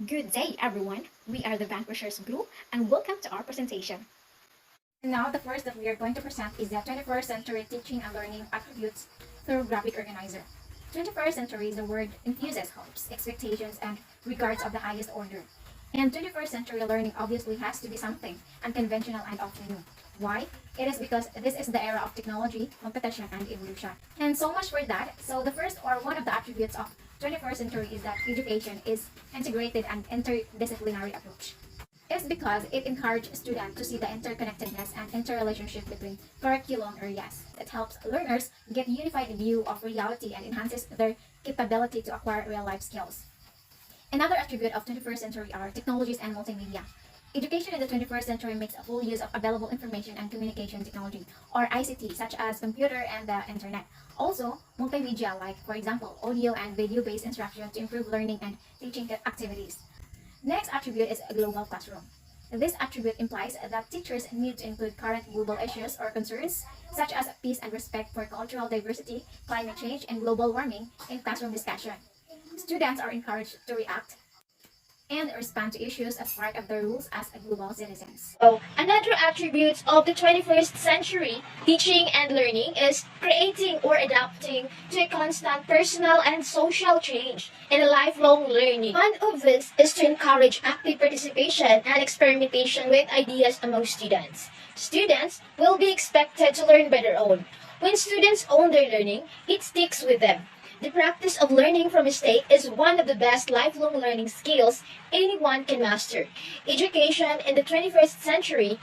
Good day, everyone. We are the Vanquishers group, and welcome to our presentation. Now, the first that we are going to present is the 21st century teaching and learning attributes through graphic organizer. 21st century is the word infuses hopes, expectations, and regards of the highest order. And 21st century learning obviously has to be something unconventional and often new. Why? It is because this is the era of technology, competition, and evolution. And so much for that. So the first or one of the attributes of 21st century is that education is integrated and interdisciplinary approach. It's because it encourages students to see the interconnectedness and interrelationship between curriculum areas. It helps learners get a unified view of reality and enhances their capability to acquire real-life skills. Another attribute of 21st century are technologies and multimedia. Education in the 21st century makes a full use of available information and communication technology, or ICT, such as computer and the internet. Also, multimedia, like, for example, audio and video-based instruction to improve learning and teaching activities. Next attribute is a global classroom. This attribute implies that teachers need to include current global issues or concerns, such as peace and respect for cultural diversity, climate change, and global warming in classroom discussion. Students are encouraged to react and respond to issues as part of their roles as global citizens. So, another attribute of the 21st century teaching and learning is creating or adapting to a constant personal and social change and a lifelong learning. One of this is to encourage active participation and experimentation with ideas among students. Students will be expected to learn by their own. When students own their learning, it sticks with them. The practice of learning from mistake is one of the best lifelong learning skills anyone can master. Education in the 21st century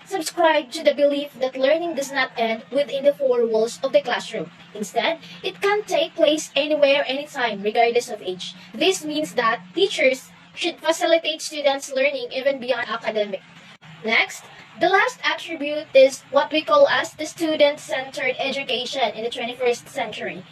subscribe to the belief that learning does not end within the four walls of the classroom. Instead, it can take place anywhere, anytime, regardless of age. This means that teachers should facilitate students' learning even beyond academic. Next, the last attribute is what we call as the student-centered education in the 21st century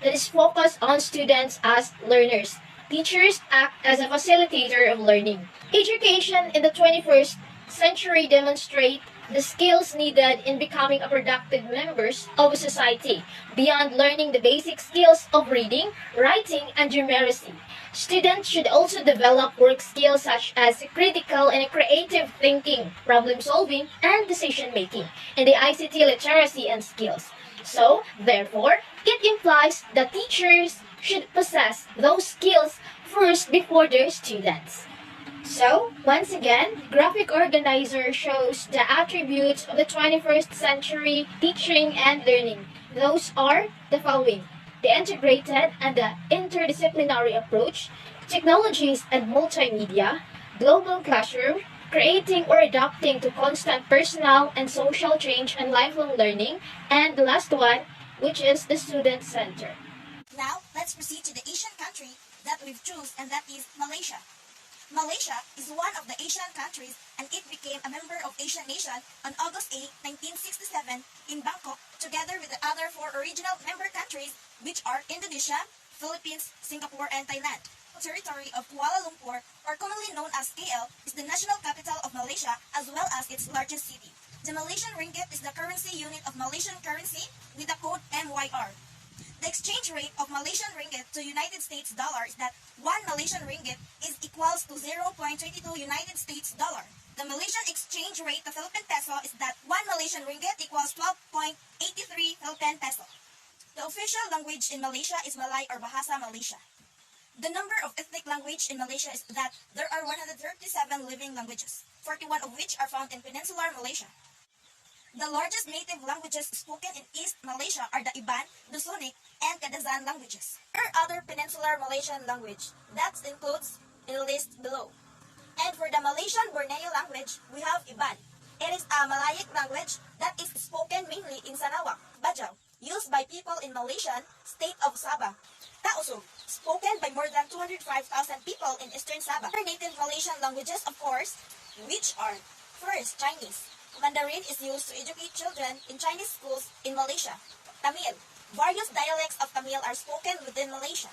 that is focused on students as learners. Teachers act as a facilitator of learning. Education in the 21st century demonstrate the skills needed in becoming a productive members of society beyond learning the basic skills of reading, writing, and numeracy. Students should also develop work skills such as critical and creative thinking, problem solving, and decision making, and the ICT literacy and skills. So, therefore, it implies that teachers should possess those skills first before their students. So, once again, graphic organizer shows the attributes of the 21st century teaching and learning. Those are the following: the integrated and the interdisciplinary approach, technologies and multimedia, global classroom, creating or adapting to constant personal and social change and lifelong learning, and the last one, which is the student center. Now, let's proceed to the Asian country that we've chosen, and that is Malaysia. Malaysia is one of the Asian countries, and it became a member of Asian Nation on August 8, 1967 in Bangkok, together with the other four original member countries, which are Indonesia, Philippines, Singapore, and Thailand. The territory of Kuala Lumpur, or commonly known as KL, is the national capital of Malaysia as well as its largest city. The Malaysian ringgit is the currency unit of Malaysian currency with the code MYR. The exchange rate of Malaysian ringgit to United States dollar is that 1 Malaysian ringgit is equals to 0.22 United States dollar. The Malaysian exchange rate to Philippine peso is that 1 Malaysian ringgit equals 12.83 Philippine peso. The official language in Malaysia is Malay or Bahasa Malaysia. The number of ethnic language in Malaysia is that there are 137 living languages, 41 of which are found in peninsular Malaysia. The largest native languages spoken in East Malaysia are the Iban, Dusunic, and Kadazan languages. There are other peninsular Malaysian language that includes in the list below. And for the Malaysian Borneo language, we have Iban. It is a Malayic language that is spoken mainly in Sarawak, Bajau, used by people in Malaysian state of Sabah. Tausug, spoken by more than 205,000 people in eastern Sabah. Other native Malaysian languages, of course, which are first, Chinese. Mandarin is used to educate children in Chinese schools in Malaysia. Tamil. Various dialects of Tamil are spoken within Malaysia.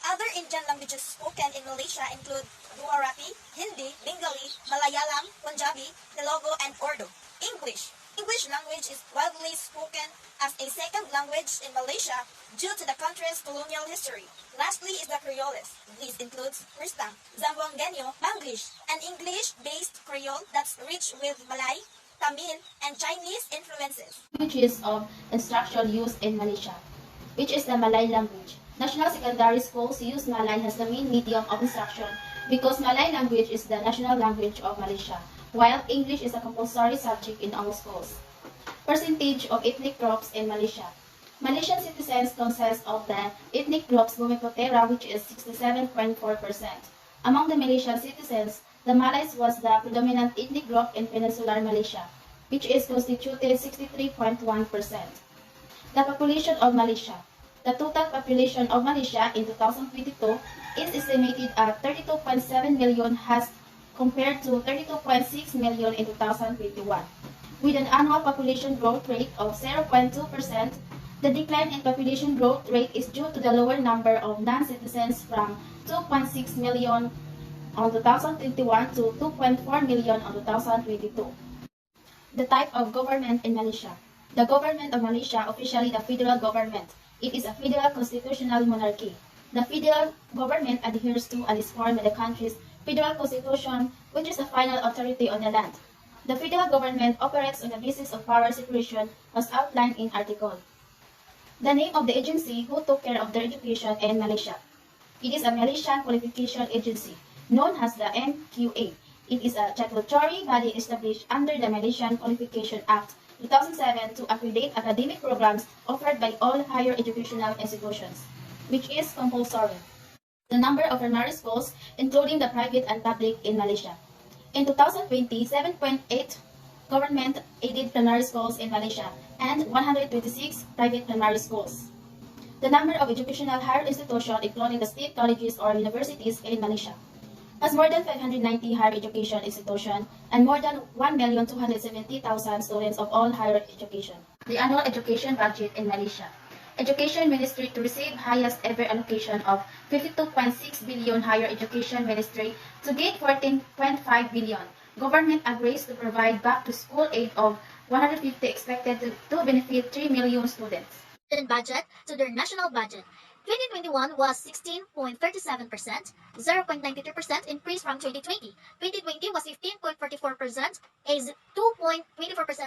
Other Indian languages spoken in Malaysia include Gujarati, Hindi, Bengali, Malayalam, Punjabi, Telugu, and Urdu. English. English language is widely spoken as a second language in Malaysia due to the country's colonial history. Lastly is the Creoles. This includes Kristang, Zamboangueño, Manglish, an English-based Creole that's rich with Malay, Tamil, and Chinese influences. Languages of instruction used in Malaysia, which is the Malay language. National secondary schools use Malay as the main medium of instruction because Malay language is the national language of Malaysia, while English is a compulsory subject in all schools. Percentage of ethnic groups in Malaysia. Malaysian citizens consist of the ethnic groups Bumiputera, which is 67.4%. Among the Malaysian citizens, the Malays was the predominant ethnic group in peninsular Malaysia, which is constituted 63.1%. The population of Malaysia. The total population of Malaysia in 2022 is estimated at 32.7 million as compared to 32.6 million in 2021. With an annual population growth rate of 0.2%, the decline in population growth rate is due to the lower number of non-citizens from 2.6 million on 2021 to 2.4 million on 2022. The type of government in Malaysia. The government of Malaysia, officially the federal government. It is a federal constitutional monarchy. The federal government adheres to and is formed by the country's federal constitution, which is the final authority on the land. The federal government operates on the basis of power separation as outlined in Article. The name of the agency who took care of their education in Malaysia. It is a Malaysian Qualification Agency, known as the MQA. It is a statutory body established under the Malaysian Qualification Act 2007 to accredit academic programs offered by all higher educational institutions, which is compulsory. The number of primary schools, including the private and public in Malaysia. In 2020, 7.8 government-aided primary schools in Malaysia and 126 private primary schools. The number of educational higher institutions, including the state colleges or universities in Malaysia, has more than 590 higher education institutions and more than 1,270,000 students of all higher education. The annual education budget in Malaysia. Education Ministry to receive highest ever allocation of 52.6 billion. Higher Education Ministry to get 14.5 billion. Government agrees to provide back to school aid of 150 expected to benefit 3 million students. Budget to their national budget. 2021 was 16.37%, 0.93% increase from 2020. 2020 was 15.44%, a 2.24%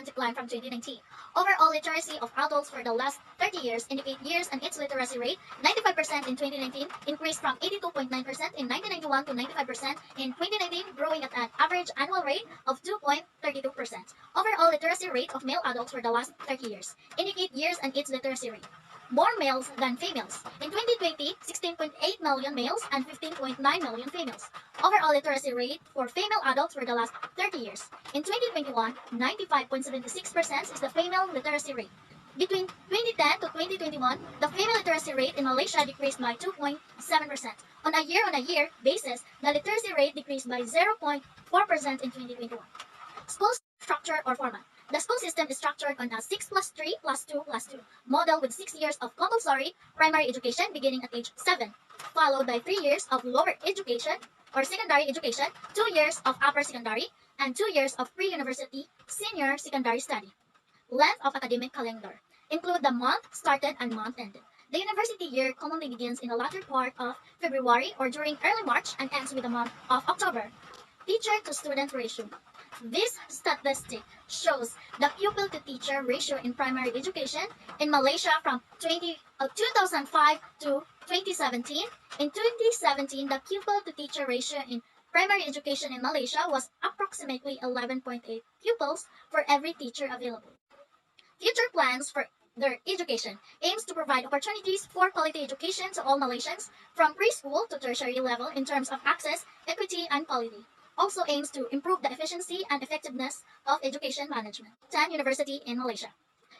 decline from 2019. Overall literacy of adults for the last 30 years indicate years and its literacy rate 95% in 2019 increased from 82.9% in 1991 to 95% in 2019, growing at an average annual rate of 2.32%. Overall literacy rate of male adults for the last 30 years indicate years and its literacy rate. More males than females. In 2020, 16.8 million males and 15.9 million females. Overall literacy rate for female adults for the last 30 years. In 2021, 95.76% is the female literacy rate. Between 2010 to 2021, the female literacy rate in Malaysia decreased by 2.7%. On a year-on-year basis, the literacy rate decreased by 0.4% in 2021. School structure or format. The school system is structured on a 6 plus 3 plus 2 plus 2 model with 6 years of compulsory primary education beginning at age 7, followed by 3 years of lower education or secondary education, 2 years of upper secondary, and 2 years of pre-university senior secondary study. Length of academic calendar. Include the month started and month ended. The university year commonly begins in the latter part of February or during early March and ends with the month of October. Teacher to student ratio. This statistic shows the pupil to teacher ratio in primary education in Malaysia from 2005 to 2017. In 2017, the pupil to teacher ratio in primary education in Malaysia was approximately 11.8 pupils for every teacher available. Future plans for their education aims to provide opportunities for quality education to all Malaysians from preschool to tertiary level in terms of access, equity, and quality. Also aims to improve the efficiency and effectiveness of education management. 10 University in Malaysia.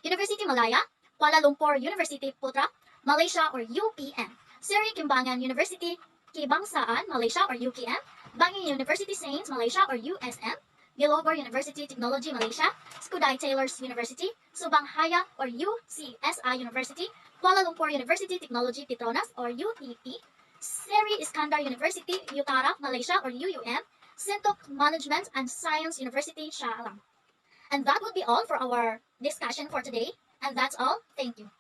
University Malaya, Kuala Lumpur University Putra, Malaysia or UPM. Seri Kimbangan University Kebangsaan Malaysia or UKM. Bangi University Sains Malaysia or USM. Gilogor University Technology Malaysia, Skudai Taylors University, Subang Haya or UCSI University, Kuala Lumpur University Technology Petronas or UTP, Seri Iskandar University Utara Malaysia or UUM, Sintok Management and Science University Shah Alam. And that would be all for our discussion for today. And that's all. Thank you.